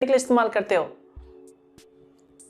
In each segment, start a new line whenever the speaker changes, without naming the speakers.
के लिए इस्तेमाल करते हो?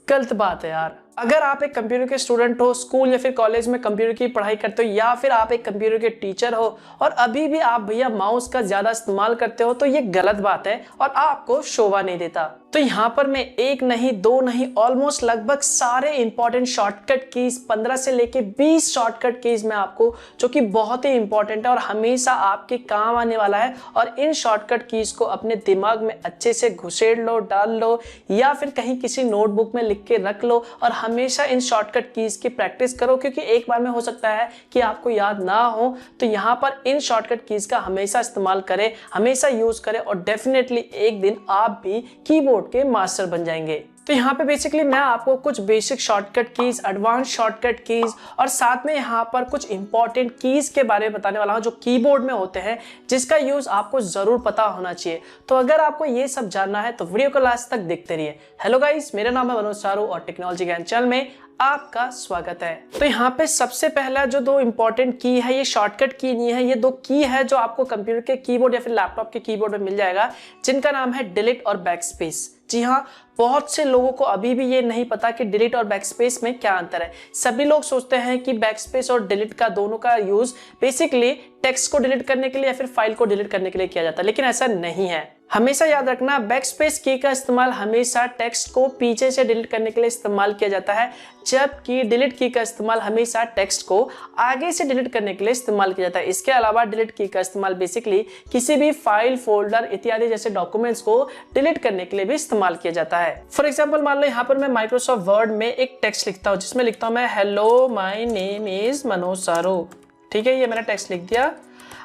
गलत बात है यार। अगर आप एक कंप्यूटर के स्टूडेंट हो, स्कूल या फिर कॉलेज में कंप्यूटर की पढ़ाई करते हो, या फिर आप एक कंप्यूटर के टीचर हो और अभी भी आप भैया माउस का ज्यादा इस्तेमाल करते हो, तो ये गलत बात है और आपको शोभा नहीं देता। तो यहाँ पर मैं एक नहीं, दो नहीं, ऑलमोस्ट लगभग सारे इंपॉर्टेंट शॉर्टकट कीज 15 से लेके 20 शॉर्टकट कीज में आपको, जो कि बहुत ही इंपॉर्टेंट है और हमेशा आपके काम आने वाला है, और इन शॉर्टकट कीज को अपने दिमाग में अच्छे से घुसेड़ लो, डाल लो, या फिर कहीं किसी नोटबुक में लिख के रख लो और हमेशा इन शॉर्टकट कीज की प्रैक्टिस करो, क्योंकि एक बार में हो सकता है कि आपको याद ना हो। तो यहाँ पर इन शॉर्टकट कीज का हमेशा इस्तेमाल करें, हमेशा यूज करें, और डेफिनेटली एक दिन आप भी कीबोर्ड के मास्टर बन जाएंगे। तो यहाँ पे बेसिकली मैं आपको कुछ basic shortcut keys, advance shortcut keys और साथ में यहाँ पर कुछ इंपॉर्टेंट कीज के बारे में बताने वाला हूँ जो कीबोर्ड में होते हैं, जिसका यूज आपको जरूर पता होना चाहिए। तो अगर आपको ये सब जानना है तो वीडियो को लास्ट तक देखते रहिए। हेलो गाइस, मेरा नाम है मनोज सारू और टेक्नोलॉजी ज्ञान चैनल में आपका स्वागत है। तो यहाँ पे सबसे पहला जो दो इंपॉर्टेंट की है, ये शॉर्टकट की नहीं है, ये दो की है जो आपको कंप्यूटर के कीबोर्ड या फिर लैपटॉप के कीबोर्ड में मिल जाएगा, जिनका नाम है डिलीट और बैकस्पेस। जी हाँ, बहुत से लोगों को अभी भी ये नहीं पता कि डिलीट और बैकस्पेस में क्या अंतर है। सभी लोग सोचते हैं कि बैकस्पेस और डिलीट का दोनों का यूज बेसिकली टेक्स्ट को डिलीट करने के लिए या फिर फाइल को डिलीट करने के लिए किया जाता है, लेकिन ऐसा नहीं है। हमेशा याद रखना, बैकस्पेस की का इस्तेमाल हमेशा टेक्स्ट को पीछे से डिलीट करने के लिए इस्तेमाल किया जाता है, जबकि डिलीट की का इस्तेमाल हमेशा टेक्स्ट को आगे से डिलीट करने के लिए इस्तेमाल किया जाता है। इसके अलावा डिलीट की का इस्तेमाल बेसिकली किसी भी फाइल, फोल्डर इत्यादि जैसे डॉक्यूमेंट्स को डिलीट करने के लिए भी इस्तेमाल किया जाता है। फॉर एग्जाम्पल मान लो यहाँ पर मैं माइक्रोसॉफ्ट वर्ड में एक टेक्स्ट लिखता हूँ, जिसमें लिखता हूँ मैं hello my name is Manoj सारू। ठीक है, ये मैंने टेक्स्ट लिख दिया।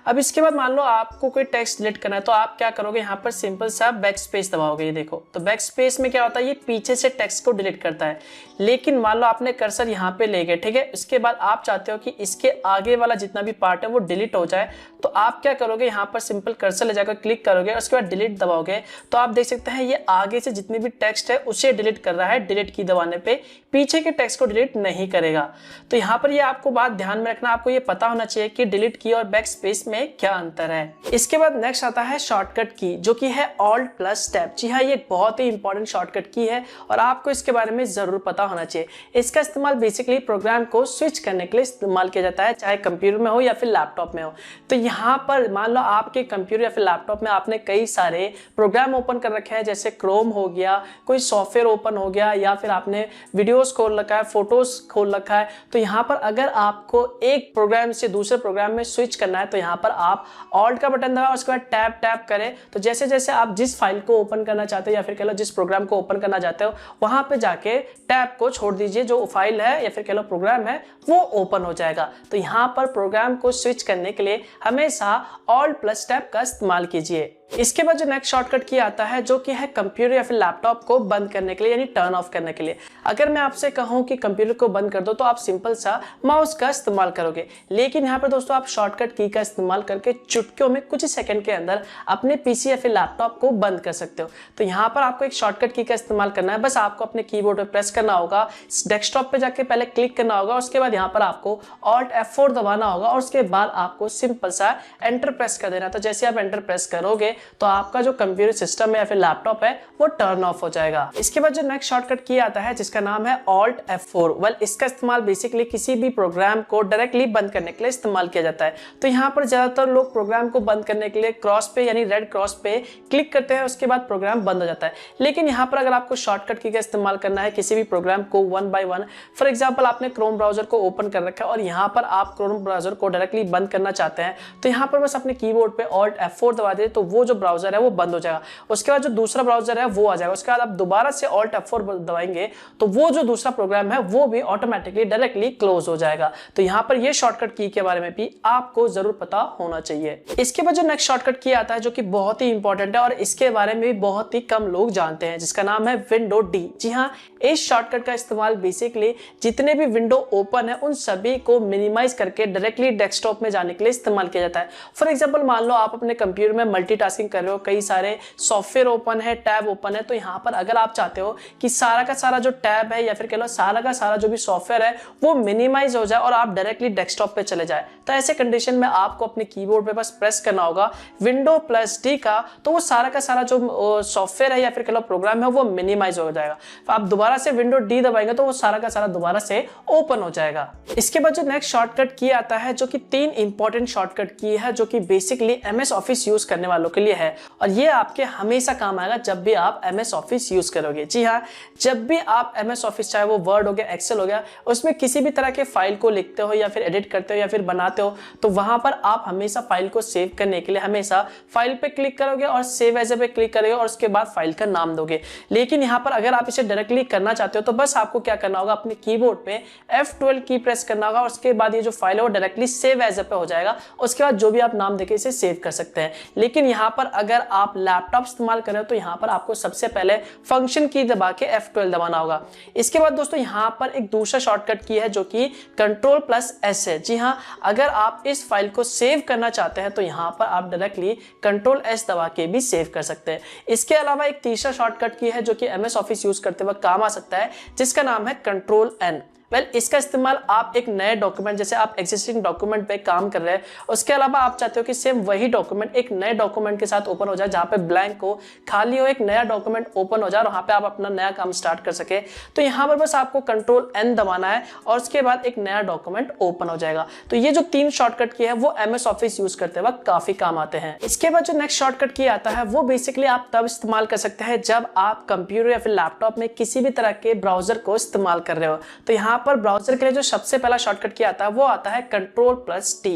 अब इसके बाद मान लो आपको कोई टेक्स्ट डिलीट करना है, तो आप क्या करोगे, यहाँ पर सिंपल सा बैक स्पेस दबाओगे। ये देखो, तो बैक स्पेस में क्या होता है, ये पीछे से टेक्स्ट को डिलीट करता है। लेकिन मान लो आपने कर्सर यहाँ पे ले गए, ठीक है, इसके बाद आप चाहते हो कि इसके आगे वाला जितना भी पार्ट है वो डिलीट हो जाए, तो आप क्या करोगे, यहाँ पर सिंपल कर्सर ले जाकर क्लिक करोगे, उसके बाद डिलीट दबाओगे, तो आप देख सकते हैं ये आगे से जितनी भी टेक्स्ट है उसे डिलीट कर रहा है। डिलीट की दबाने पे पीछे के टेक्स्ट को डिलीट नहीं करेगा। तो यहाँ पर ये आपको बात ध्यान में रखना, आपको ये पता होना चाहिए कि डिलीट की और बैक स्पेस में क्या अंतर है। इसके बाद नेक्स्ट आता है शॉर्टकट की, जो कि है ऑल्ट प्लस टैब। जी हाँ, ये बहुत ही इंपॉर्टेंट शॉर्टकट की है और आपको इसके बारे में जरूर पता होना चाहिए। इसका इस्तेमाल बेसिकली प्रोग्राम को स्विच करने के लिए इस्तेमाल किया जाता है, चाहे कंप्यूटर में हो या फिर लैपटॉप में हो। तो यहाँ पर मान लो आपके कंप्यूटर या फिर लैपटॉप में आपने कई सारे प्रोग्राम ओपन कर रखे हैं, जैसे क्रोम हो गया, कोई सॉफ्टवेयर ओपन हो गया, या फिर आपने वीडियोस खोल रखा है, फोटोज खोल रखा है। तो यहाँ पर अगर आपको एक प्रोग्राम से दूसरे प्रोग्राम में स्विच करना है, तो यहाँ पर आप ऑल्ट का बटन दबाएं, उसके बाद टैब टैब करें। तो जैसे जैसे आप जिस फाइल को ओपन करना चाहते हो या फिर कह लो जिस प्रोग्राम को ओपन करना चाहते हो, वहां पे जाके टैब को छोड़ दीजिए, जो फाइल है या फिर कह लो प्रोग्राम है वो ओपन हो जाएगा। तो यहाँ पर प्रोग्राम को स्विच करने के लिए हमेशा ऑल्ट प्लस टैब का इस्तेमाल कीजिए। इसके बाद जो नेक्स्ट शॉर्टकट की आता है, जो कि है कंप्यूटर या फिर लैपटॉप को बंद करने के लिए, यानी टर्न ऑफ करने के लिए। अगर मैं आपसे कहूं कि कंप्यूटर को बंद कर दो, तो आप सिंपल सा माउस का इस्तेमाल करोगे, लेकिन यहाँ पर दोस्तों आप शॉर्टकट की का इस्तेमाल करके चुटकियों में कुछ ही सेकंड के अंदर अपने पीसी या फिर लैपटॉप को बंद कर सकते हो। तो यहाँ पर आपको एक शॉर्टकट की का इस्तेमाल करना है। बस आपको अपने कीबोर्ड पर प्रेस करना होगा, डेस्कटॉप पे जाके पहले क्लिक करना होगा, उसके बाद यहाँ पर आपको ऑल्ट F4 दबाना होगा और उसके बाद आपको सिंपल सा एंटर प्रेस कर देना। तो जैसे आप एंटर प्रेस करोगे तो आपका जो कंप्यूटर सिस्टम है या फिर लैपटॉप है वो टर्न ऑफ हो जाएगा। इसके बाद जो नेक्स्ट शॉर्टकट की आता है, जिसका नाम है ऑल्ट F4। वेल, इसका इस्तेमाल बेसिकली किसी भी प्रोग्राम को डायरेक्टली बंद करने के लिए इस्तेमाल किया जाता है। तो यहाँ पर ज्यादातर लोग प्रोग्राम को बंद करने के लिए क्रॉस पे यानी रेड क्रॉस पे क्लिक करते हैं, उसके बाद प्रोग्राम बंद हो जाता है। लेकिन यहाँ पर अगर आपको शॉर्टकट की का इस्तेमाल करना है किसी भी प्रोग्राम को one by one, for example आपने क्रोम ब्राउजर को ओपन कर रखा है और यहाँ पर आप क्रोम ब्राउजर को डायरेक्टली बंद करना चाहते हैं, तो यहाँ पर बस अपने कीबोर्ड पे ऑल्ट F4 दबा दे, तो वो जो ब्राउजर है वो बंद हो जाएगा। उसके बाद जो दूसरा ब्राउजर है वो आ जाएगा। उसके बाद आप दोबारा से ऑल्ट F4 दबाएंगे तो वो जो दूसरा प्रोग्राम है वो भी ऑटोमेटिकली डायरेक्टली क्लोज हो जाएगा। तो यहाँ पर ये शॉर्टकट की के बारे में भी आपको जरूर पता होना चाहिए। इसके बाद जो नेक्स्ट शॉर्टकट की आता है, जो कि बहुत ही इंपॉर्टेंट है और इसके बारे में भी बहुत ही कम लोग जानते हैं, जिसका नाम है विंडो डी। जी हाँ, इस शॉर्टकट का इस्तेमाल बेसिकली जितने भी विंडो ओपन है उन सभी को मिनिमाइज करके डायरेक्टली डेस्कटॉप में जाने के लिए इस्तेमाल किया जाता है। फॉर एग्जांपल मान लो आप अपने कंप्यूटर में मल्टीटास्किंग मल्टीटास्किंग कर रहे हो, कई सारे सॉफ्टवेयर ओपन है, टैब ओपन है, तो यहाँ पर अगर आप चाहते हो कि सारा का सारा जो टैब है या फिर कह लो सारा का सारा जो भी सॉफ्टवेयर है वो मिनिमाइज हो जाए और आप डायरेक्टली डेस्कटॉप पे चले जाए, तो ऐसे कंडीशन में आपको अपने कीबोर्ड पे बस प्रेस करना होगा विंडो प्लस डी का, तो वो सारा का सारा जो सॉफ्टवेयर है या फिर कह लो प्रोग्राम है वो मिनिमाइज हो जाएगा। तो आप दोबारा से विंडो डी दबाएंगे तो वो सारा का सारा दोबारा से ओपन हो जाएगा। इसके बाद जो नेक्स्ट शॉर्टकट की आता है, जो कि 3 इंपॉर्टेंट शॉर्टकट की है, जो कि बेसिकली MS ऑफिस यूज करने वालों के लिए है और ये आपके हमेशा काम आएगा जब भी आप MS ऑफिस यूज करोगे। जी हाँ, जब भी आप MS ऑफिस, चाहे वो वर्ड हो गया, एक्सेल हो गया, उसमें किसी भी तरह के फाइल को लिखते हो या फिर एडिट करते हो या फिर बनाते हो, तो वहां पर आप हमेशा फाइल को सेव करने के लिए हमेशा फाइल पे क्लिक करोगे और सेव एज पे क्लिक करोगे और उसके बाद फाइल का नाम दोगे। लेकिन यहाँ पर अगर आप इसे डायरेक्टली करना चाहते हो तो बस आपको क्या करना होगा, अपने कीबोर्ड पे F12 की प्रेस करना होगा और उसके बाद ये जो फाइल है वो डायरेक्टली सेव एज पे हो जाएगा। उसके बाद जो भी आप नाम देके इसे सेव कर सकते हैं। लेकिन यहाँ पर अगर आप लैपटॉप इस्तेमाल कर रहे हो तो यहाँ पर आपको सबसे पहले फंक्शन की दबा के F12 दबाना होगा। इसके बाद दोस्तों यहाँ पर एक दूसरा शॉर्टकट की है जो कि Ctrl+S है। जी हाँ, अगर आप इस फाइल को सेव करना चाहते हैं तो यहाँ पर आप डायरेक्टली Ctrl+S दबा के भी सेव कर सकते हैं। इसके अलावा एक तीसरा शॉर्टकट की है जो कि MS ऑफिस यूज करते वक्त काम आ सकता है, जिसका नाम है Ctrl+N। इसका इस्तेमाल आप एक नए डॉक्यूमेंट, जैसे आप एग्जिस्टिंग डॉक्यूमेंट पे काम कर रहे हैं, उसके अलावा आप चाहते हो कि सेम वही डॉक्यूमेंट एक नए डॉक्यूमेंट के साथ ओपन हो जाए, जहां पे ब्लैंक हो, खाली हो, एक नया डॉक्यूमेंट ओपन हो जाए और वहां पे आप अपना नया काम स्टार्ट कर सके, तो यहाँ पर बस आपको Ctrl+N दबाना है और उसके बाद एक नया डॉक्यूमेंट ओपन हो जाएगा। तो ये जो 3 शॉर्टकट की है वो MS ऑफिस यूज करते वक्त काफी काम आते हैं। इसके बाद जो नेक्स्ट शॉर्टकट की आता है वो बेसिकली आप तब इस्तेमाल कर सकते हैं जब आप कंप्यूटर या फिर लैपटॉप में किसी भी तरह के ब्राउजर को इस्तेमाल कर रहे हो। तो यहाँ पर ब्राउजर के लिए जो सबसे पहला शॉर्टकट की आता है वो आता है Ctrl+T।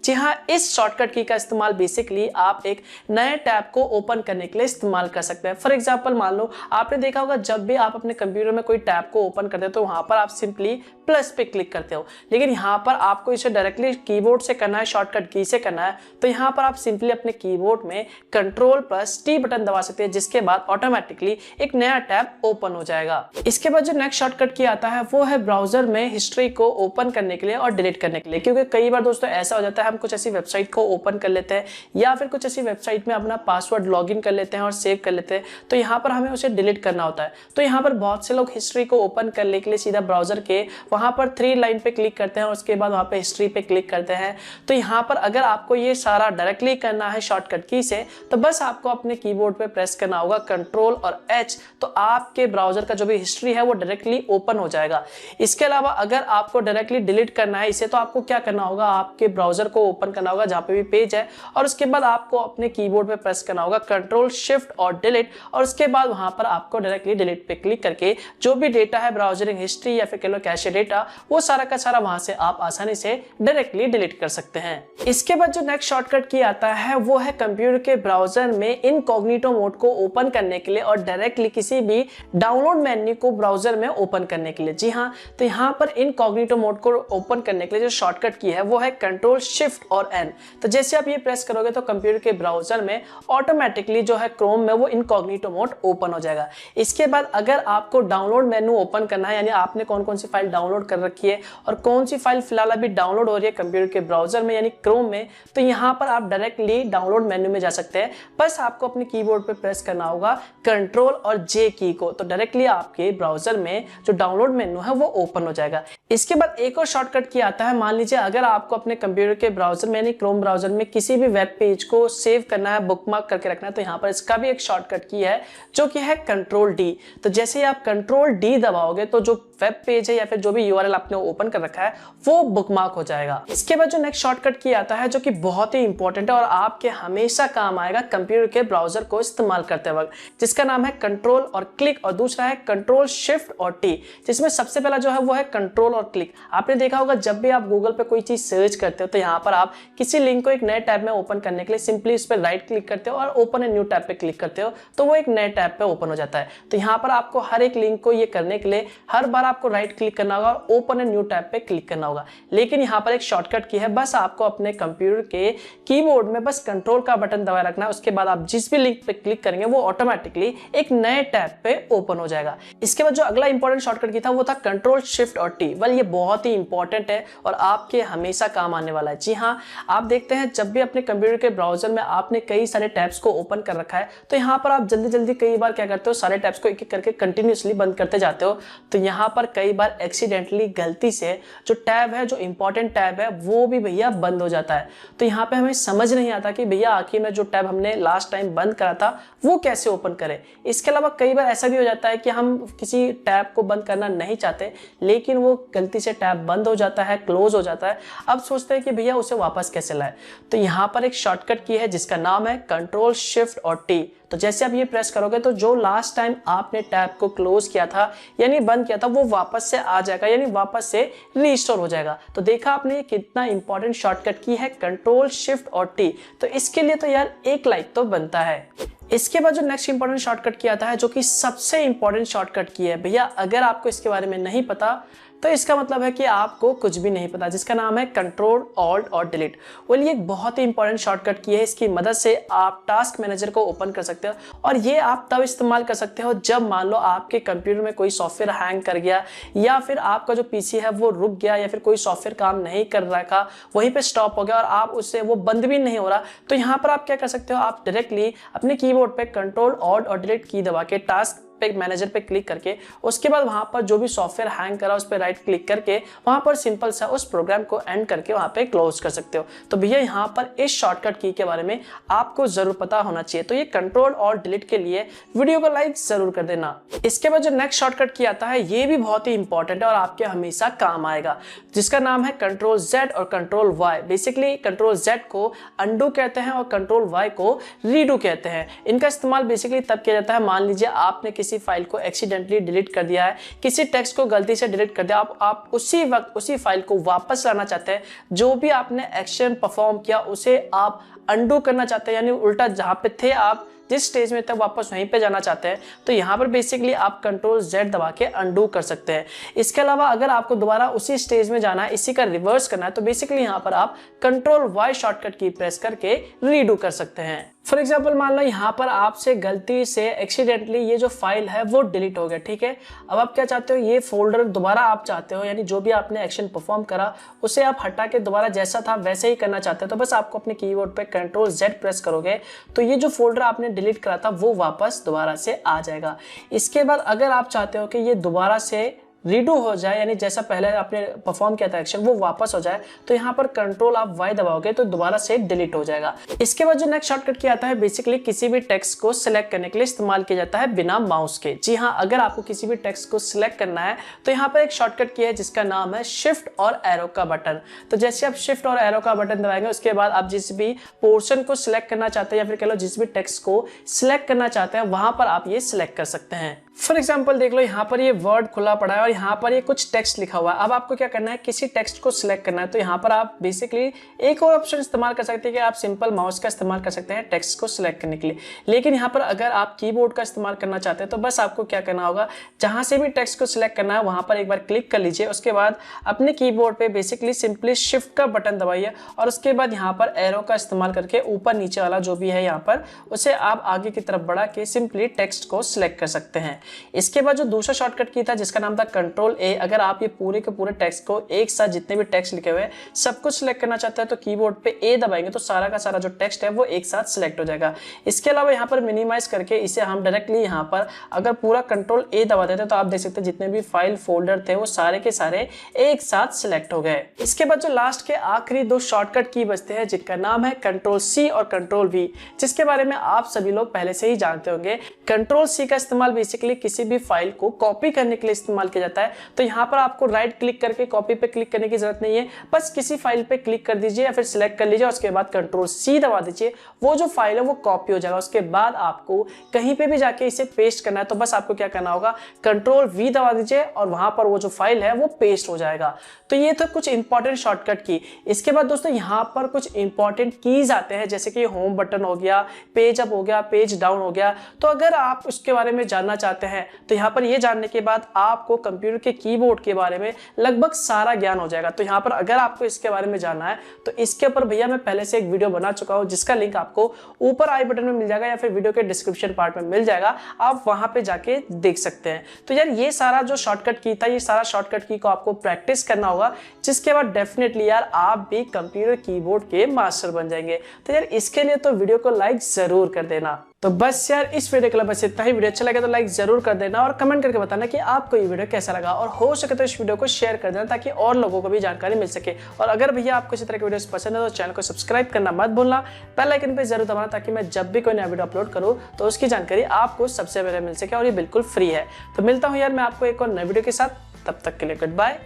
जी हाँ, इस शॉर्टकट की का इस्तेमाल बेसिकली आप एक नए टैब को ओपन करने के लिए इस्तेमाल कर सकते हैं। फॉर एग्जांपल, मान लो आपने देखा होगा जब भी आप अपने कंप्यूटर में कोई टैब को ओपन करते हो तो वहां पर आप सिंपली प्लस पे क्लिक करते हो, लेकिन यहाँ पर आपको इसे डायरेक्टली कीबोर्ड से करना है, शॉर्टकट की से करना है, तो यहाँ पर आप सिंपली अपने कीबोर्ड में Ctrl+T बटन दबा सकते हैं, जिसके बाद ऑटोमेटिकली एक नया टैब ओपन हो जाएगा। इसके बाद जो नेक्स्ट शॉर्टकट की आता है वो है ब्राउजर में हिस्ट्री को ओपन करने के लिए और डिलीट करने के लिए। क्योंकि कई बार दोस्तों ऐसा हो जाता है, हम कुछ ऐसी वेबसाइट को ओपन कर लेते हैं या फिर कुछ ऐसी वेबसाइट में अपना पासवर्ड लॉगिन कर लेते हैं और सेव कर लेते हैं, तो यहाँ पर हमें उसे डिलीट करना होता है। तो यहाँ पर बहुत से लोग हिस्ट्री को ओपन करने के लिए सीधा ब्राउजर के वहां पर 3 लाइन पे क्लिक करते हैं और उसके बाद वहां पे हिस्ट्री पे क्लिक करते हैं। तो यहाँ पर अगर आपको ये सारा डायरेक्टली करना है शॉर्टकट की से, तो बस आपको अपने कीबोर्ड पे प्रेस करना होगा Ctrl और H, तो आपके ब्राउजर का जो भी हिस्ट्री है वो डायरेक्टली ओपन हो जाएगा। इसके अलावा अगर आपको डायरेक्टली डिलीट करना है इसे, तो आपको क्या करना होगा, आपके ब्राउजर को ओपन करना होगा जहां पे भी पेज है और उसके बाद आपको अपने कीबोर्ड पे प्रेस करना होगा Ctrl+Shift और डिलीट, और उसके बाद वहां पर आपको डायरेक्टली डिलीट पे क्लिक करके जो भी डेटा है, ब्राउजरिंग हिस्ट्री या फिर कह लो कैशे डेटा, वो सारा का सारा वहां से आप आसानी से डायरेक्टली डिलीट कर सकते हैं। इसके बाद जो नेक्स्ट शॉर्टकट की आता है वो है कंप्यूटर के ब्राउजर में इनकॉग्निटो मोड को ओपन करने के लिए और डायरेक्टली किसी भी डाउनलोड मेन्यू को ब्राउजर में ओपन करने के लिए। जी हाँ, तो यहाँ पर इनकॉग्निटो मोड को ओपन करने के लिए जो शॉर्टकट की है वो है Ctrl+Shift और N। तो जैसे आप ये प्रेस करोगे तो कंप्यूटर के ब्राउजर में ऑटोमेटिकली जो है क्रोम में वो इनकॉग्निटो मोड ओपन हो जाएगा। इसके बाद अगर आपको डाउनलोड मेन्यू ओपन करना है, यानी आपने कौन कौन सी फाइल डाउनलोड कर रखी है और कौन सी फाइल फिलहाल अभी डाउनलोड हो रही है कंप्यूटर के ब्राउजर में यानी क्रोम में, तो यहाँ पर आप डायरेक्टली डाउनलोड मेन्यू में जा सकते हैं। बस आपको अपने कीबोर्ड पे प्रेस करना होगा Ctrl और J की को, तो डायरेक्टली आपके ब्राउजर में जो डाउनलोड मेन्यू है वो ओपन हो जाएगा। इसके बाद एक और शॉर्टकट की आता है, मान लीजिए अगर आपको अपने कंप्यूटर के ब्राउजर में यानी क्रोम ब्राउजर में किसी भी वेब पेज को सेव करना है, बुकमार्क करके रखना है, तो यहाँ पर इसका भी एक शॉर्टकट की है जो कि है Ctrl+D। तो जैसे ही आप Ctrl+D दबाओगे तो जो वेब पेज है या फिर जो भी URL आपने ओपन कर रखा है वो बुकमार्क हो जाएगा। इसके बाद जो नेक्स्ट शॉर्टकट की आता है जो कि बहुत ही इंपॉर्टेंट है और आपके हमेशा काम आएगा कंप्यूटर के ब्राउजर को इस्तेमाल करते वक्त, जिसका नाम है कंट्रोल और क्लिक, और दूसरा है Ctrl+Shift और T, जिसमें सबसे पहला जो है वो है कंट्रोल और क्लिक। आपने देखा होगा जब भी आप गूगल पे कोई चीज सर्च करते हो तो यहाँ पर आप किसी लिंक को एक नए टैब में ओपन करने के लिए सिंपली उस पर राइट क्लिक करते हो और ओपन ए न्यू टैब पे क्लिक करते हो, तो वो एक नए टैब पे ओपन हो जाता है। तो यहाँ पर आपको हर एक लिंक को ये करने के लिए हर बार आपको राइट क्लिक करना होगा और ओपन ए न्यू टैब पे क्लिक करना होगा। लेकिन यहाँ पर एक शॉर्टकट की है, बस आपको अपने कंप्यूटर के कीबोर्ड में बस कंट्रोल का बटन दबाए रखना है, उसके बाद आप जिस भी लिंक पे क्लिक करेंगे वो ऑटोमेटिकली एक नए टैब पे ओपन हो जाएगा। इसके बाद जो अगला इंपॉर्टेंट शॉर्टकट की था वो था Ctrl शिफ्ट और टी। वेल ये बहुत ही इंपॉर्टेंट है और आपके हमेशा काम आने वाला है। जी हाँ, आप देखते हैं जब भी अपने कंप्यूटर के ब्राउजर में आपने कई सारे टैब्स को ओपन कर रखा है तो यहाँ पर आप जल्दी जल्दी कई बार क्या करते हो, सारे टैब्स को एक एक करके कंटिन्यूसली बंद करते जाते हो। तो यहाँ पर कई बार एक्सीडेंटली गलती से जो टैब है, जो इंपॉर्टेंट टैब है, वो भी भैया बंद हो जाता है। तो यहाँ पे हमें समझ नहीं आता कि भैया आखिर में जो टैब हमने लास्ट टाइम बंद करा था वो कैसे ओपन करें। इसके अलावा कई बार ऐसा भी हो जाता है कि हम किसी टैब को बंद करना नहीं चाहते लेकिन वो गलती से टैब बंद हो जाता है, क्लोज हो जाता है। अब सोचते हैं कि भैया उसे वापस कैसे लाए। तो यहाँ पर एक शॉर्टकट की है जिसका नाम है कंट्रोल शिफ्ट और टी। तो जैसे आप ये प्रेस करोगे तो जो लास्ट टाइम आपने टैब को क्लोज किया था यानी बंद किया था वो वापस से आ जाएगा, यानी वापस से रीस्टोर हो जाएगा। तो देखा आपने कितना इंपॉर्टेंट शॉर्टकट की है कंट्रोल शिफ्ट और टी। तो इसके लिए तो यार एक लाइक तो बनता है। इसके बाद जो नेक्स्ट इंपॉर्टेंट शॉर्टकट की आता है जो कि सबसे इंपॉर्टेंट शॉर्टकट की है, भैया अगर आपको इसके बारे में नहीं पता तो इसका मतलब है कि आपको कुछ भी नहीं पता, जिसका नाम है कंट्रोल ऑल्ट और डिलीट। वेल ये एक बहुत ही इंपॉर्टेंट शॉर्टकट की है। इसकी मदद से आप टास्क मैनेजर को ओपन कर सकते हो और ये आप तब इस्तेमाल कर सकते हो जब मान लो आपके कंप्यूटर में कोई सॉफ्टवेयर हैंग कर गया या फिर आपका जो पीसी है वो रुक गया या फिर कोई सॉफ्टवेयर काम नहीं कर रहा था, वहीं पे स्टॉप हो गया और आप उससे वो बंद भी नहीं हो रहा। तो यहाँ पर आप क्या कर सकते हो, आप डायरेक्टली अपने कीबोर्ड पे कंट्रोल ऑल्ट और डिलीट की दबा के टास्क पे मैनेजर पे क्लिक करके उसके बाद वहां पर जो भी सॉफ्टवेयर हैंग करा उस पर राइट क्लिक करके वहां पर सिंपल सा उस प्रोग्राम को एंड करके वहां पे क्लोज कर सकते हो। तो भैया यहाँ पर इस शॉर्टकट की के बारे में आपको जरूर पता होना चाहिए। तो ये कंट्रोल और डिलीट के लिए वीडियो को लाइक जरूर कर देना। इसके बाद जो नेक्स्ट शॉर्टकट की आता है ये भी बहुत ही इंपॉर्टेंट है और आपके हमेशा काम आएगा, जिसका नाम है कंट्रोल जेड और control y. Basically control z को अंडू कहते हैं और कंट्रोल वाई को रीडू कहते हैं। इनका इस्तेमाल बेसिकली तब किया जाता है, मान लीजिए आपने किसी फाइल को एक्सीडेंटली डिलीट कर दिया है, किसी टेक्स्ट को गलती से डिलीट कर दिया, आप उसी वक्त उसी फाइल को वापस लाना चाहते हैं। जो भी आपने एक्शन परफॉर्म किया उसे आप अंडू करना चाहते हैं, यानी उल्टा जहां पे थे आप जिस स्टेज में तक वापस वहीं पे जाना चाहते हैं। तो यहाँ पर बेसिकली आप कंट्रोल जेड दबा के अंडू कर सकते हैं। इसके अलावा अगर आपको दोबारा उसी स्टेज में जाना है, इसी का रिवर्स करना है, तो बेसिकली यहाँ पर आप कंट्रोल वाई शॉर्टकट की प्रेस करके रीडू कर सकते हैं। फॉर एग्जाम्पल मान लो यहाँ पर आपसे गलती से एक्सीडेंटली ये जो फाइल है वो डिलीट हो गया, ठीक है। अब आप क्या चाहते हो, ये फोल्डर दोबारा आप चाहते हो, यानी जो भी आपने एक्शन परफॉर्म करा उसे आप हटा के दोबारा जैसा था वैसे ही करना चाहते हो। तो बस आपको अपने कीबोर्ड पे कंट्रोल जेड प्रेस करोगे तो ये जो फोल्डर आपने डिलीट करा था वो वापस दोबारा से आ जाएगा। इसके बाद अगर आप चाहते हो कि ये दोबारा से रीडू हो जाए, यानी जैसा पहले आपने परफॉर्म किया था एक्शन वो वापस हो जाए, तो यहाँ पर कंट्रोल आप वाई दबाओगे तो दोबारा से डिलीट हो जाएगा। इसके बाद जो नेक्स्ट शॉर्टकट किया आता है बेसिकली किसी भी टेक्स्ट को सिलेक्ट करने के लिए इस्तेमाल किया जाता है बिना माउस के। जी हाँ, अगर आपको किसी भी टेक्स्ट को सिलेक्ट करना है तो यहाँ पर एक शॉर्टकट की है जिसका नाम है शिफ्ट और एरो का बटन। तो जैसे आप शिफ्ट और एरो का बटन दबाएंगे उसके बाद आप जिस भी पोर्शन को सिलेक्ट करना चाहते हैं या फिर कह लो जिस भी टेक्स्ट को सिलेक्ट करना चाहते हैं वहां पर आप ये सिलेक्ट कर सकते हैं। फॉर एग्जाम्पल देख लो यहाँ पर ये वर्ड खुला पड़ा है और यहाँ पर ये कुछ टेक्स्ट लिखा हुआ है। अब आपको क्या करना है, किसी टेक्स्ट को सिलेक्ट करना है। तो यहाँ पर आप बेसिकली एक और ऑप्शन इस्तेमाल कर सकते हैं कि आप सिंपल माउस का इस्तेमाल कर सकते हैं टेक्स्ट को सिलेक्ट करने के लिए। लेकिन यहाँ पर अगर आप कीबोर्ड का इस्तेमाल करना चाहते हैं तो बस आपको क्या करना होगा, जहाँ से भी टेक्स्ट को सिलेक्ट करना है वहाँ पर एक बार क्लिक कर लीजिए। उसके बाद अपने कीबोर्ड पे बेसिकली सिंपली शिफ्ट का बटन दबाइए और उसके बाद यहाँ पर एरो का इस्तेमाल करके ऊपर नीचे वाला जो भी है यहाँ पर उसे आप आगे की तरफ बढ़ा के सिंपली टेक्स्ट को सिलेक्ट कर सकते हैं। इसके बाद जो दूसरा शॉर्टकट की था जिसका नाम था कंट्रोल ए। अगर आप ये पूरे के पूरे टेक्स्ट को एक साथ जितने भी टेक्स्ट लिखे हुए हैं सब कुछ सिलेक्ट करना चाहते हैं तो कीबोर्ड पे ए दबाएंगे तो सारा का सारा जो टेक्स्ट है वो एक साथ सिलेक्ट हो जाएगा। इसके अलावा यहाँ पर मिनिमाइज करके इसे हम डायरेक्टली यहाँ पर अगर पूरा कंट्रोल ए दबा देते तो आप देख सकते हैं जितने भी फाइल फोल्डर थे वो सारे के सारे एक साथ सिलेक्ट हो गए। इसके बाद जो लास्ट के आखिरी दो शॉर्टकट की बचते हैं जिनका नाम है कंट्रोल सी और कंट्रोल वी, जिसके बारे में आप सभी लोग पहले से ही जानते होंगे। कंट्रोल सी का इस्तेमाल बेसिकली किसी भी फाइल को कॉपी करने के लिए इस्तेमाल किया जाता है। तो यहाँ पर आपको राइट क्लिक करके कॉपी पे क्लिक करने की जरूरत नहीं है, बस किसी फाइल पे क्लिक कर दीजिए या फिर सिलेक्ट कर लीजिए। उसके बाद कंट्रोल सी दबा दीजिए, वो जो फाइल है वो कॉपी हो जाएगा। उसके बाद आपको कहीं पे भी जाके इसे पेस्ट करना है तो बस आपको क्या करना होगा, कंट्रोल वी दबा दीजिए और वहां पर वो जो फाइल है वो पेस्ट हो जाएगा। तो ये तो कुछ इंपॉर्टेंट शॉर्टकट की। इसके बाद दोस्तों यहाँ पर कुछ इंपॉर्टेंट कीज आते हैं जैसे कि होम बटन हो गया, पेज अप हो गया, पेज डाउन हो गया। तो अगर आप उसके बारे में जानना चाहते चाहते हैं तो यहाँ पर ये जानने के बाद आपको कंप्यूटर के कीबोर्ड के बारे में लगभग सारा ज्ञान हो जाएगा। तो यहाँ पर अगर आपको इसके बारे में जानना है तो इसके ऊपर भैया मैं पहले से एक वीडियो बना चुका हूँ, जिसका लिंक आपको ऊपर आई बटन में मिल जाएगा या फिर वीडियो के डिस्क्रिप्शन पार्ट में मिल जाएगा, आप वहां पे जाके देख सकते हैं। तो यार ये सारा जो शॉर्टकट की था, ये सारा शॉर्टकट की को आपको प्रैक्टिस करना होगा, जिसके बाद डेफिनेटली यार आप भी कंप्यूटर कीबोर्ड के मास्टर बन जाएंगे। तो यार इसके लिए तो वीडियो को लाइक जरूर कर देना। तो बस यार इस वीडियो के लिए बस इतना ही। वीडियो अच्छा लगे तो लाइक जरूर कर देना और कमेंट करके बताना कि आपको ये वीडियो कैसा लगा, और हो सके तो इस वीडियो को शेयर कर देना ताकि और लोगों को भी जानकारी मिल सके। और अगर भैया आपको इसी तरह की वीडियोस पसंद है तो चैनल को सब्सक्राइब करना मत भूलना, बेल आइकन पे जरूर दबाना ताकि मैं जब भी कोई नया वीडियो अपलोड करूँ तो उसकी जानकारी आपको सबसे पहले मिल सके, और ये बिल्कुल फ्री है। तो मिलता हूँ यार मैं आपको एक और नए वीडियो के साथ, तब तक के लिए गुड बाय।